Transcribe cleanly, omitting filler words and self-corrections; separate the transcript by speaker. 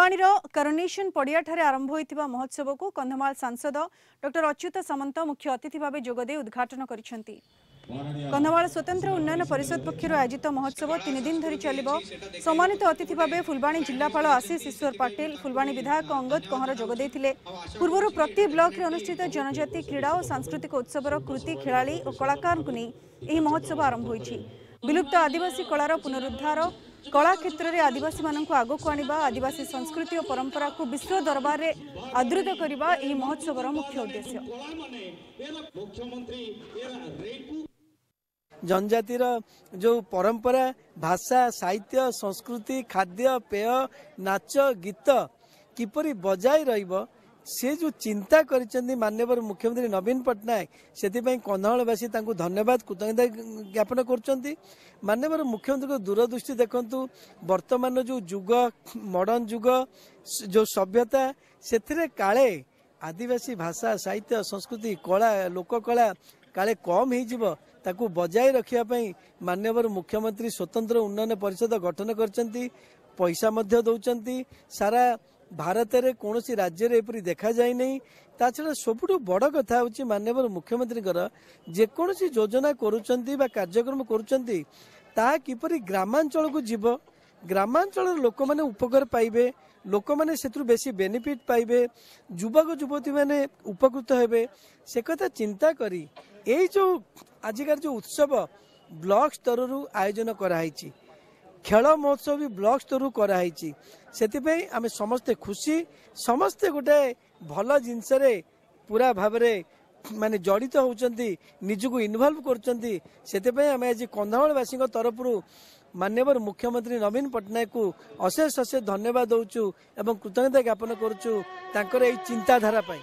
Speaker 1: फुलवाणीर coronation पड़िया ठारे आरंभ होइतिबा महोत्सव को कंधमाल सांसद डॉक्टर अच्युत सामंत मुख्य अतिथि भाव जोगदे उद्घाटन करिसेंती। कंधमाल स्वतंत्र उन्नयन परिषद पक्षर आयोजित महोत्सव 3 दिन धरी चलिबो। सम्मानित अतिथि भाव फुलवाणी जिलापाल आशीष ईश्वर पाटिल, फुलवाणी विधायक अंगद कंहर जोगदेथिले। पूर्व प्रति ब्लॉक रे अनुष्ठित जनजाति क्रीड़ा और सांस्कृतिक उत्सवर कृति खेलाड़ी और कलाकार को नहीं एही महोत्सव आरंभ होइछि। विलुप्त आदिवासी कलार पुनरुद्धार, कला क्षेत्र में आदिवासी मानक आगक आनिबा, आदिवासी संस्कृति और परंपरा को विश्व दरबार में आदृत करबा एही महोत्सवर मुख्य उद्देश्य।
Speaker 2: जनजातिर जो परंपरा, भाषा, साहित्य, संस्कृति, खाद्य, पेय, नाच, गीत किपरि बजाय रहिबो से जो चिंता करिसेंती माननीय मुख्यमंत्री नवीन पट्टनायक, से कंधमालवासी धन्यवाद कृतज्ञता ज्ञापन करछंती। माननीय मुख्यमंत्री को दूरदृष्टि देखंतु, वर्तमान जो जुग मॉडर्न जुग जो सभ्यता से काले आदिवासी भाषा, साहित्य, संस्कृति, कला, लोककला काले कम हो ताकू बजाय रखिया माननीय मुख्यमंत्री स्वतंत्र उन्नयन परिषद गठन करछंती। पैसा मध्य दौचंती। सारा भारत रे कौन सी राज्य रे एपरी देखा जाए नहीं। ता छड़ा सबुठु बड़ कथा होची माननीय मुख्यमंत्री जेकोसी योजना करुचंती बा कार्यक्रम करुचंती ता किपरि ग्रामांचल को जीव, ग्रामांचल लोक माने उपकार पाइबे, लोक माने सेतु बेसी बेनिफिट पाइबे, युवक युवती माने उपकृत हेबे, से कथा चिंता करी एई जो आजिकार जो उत्सव ब्लॉक स्तर आयोजन कराई, खेल महोत्सव भी ब्लॉक स्तर कराई, से आम समस्ते खुशी, समस्ते गोटे भल जिनस पूरा भाव माने जड़ित होचंती, निजको इनवॉल्व करचंती। सेते आम आज कंधमालवासी तरफ माननीय मुख्यमंत्री नवीन पट्टनायक को अशेष अशेष धन्यवाद दौचु एवं कृतज्ञता ज्ञापन करुचु तांकर एई चिंताधारा पाई।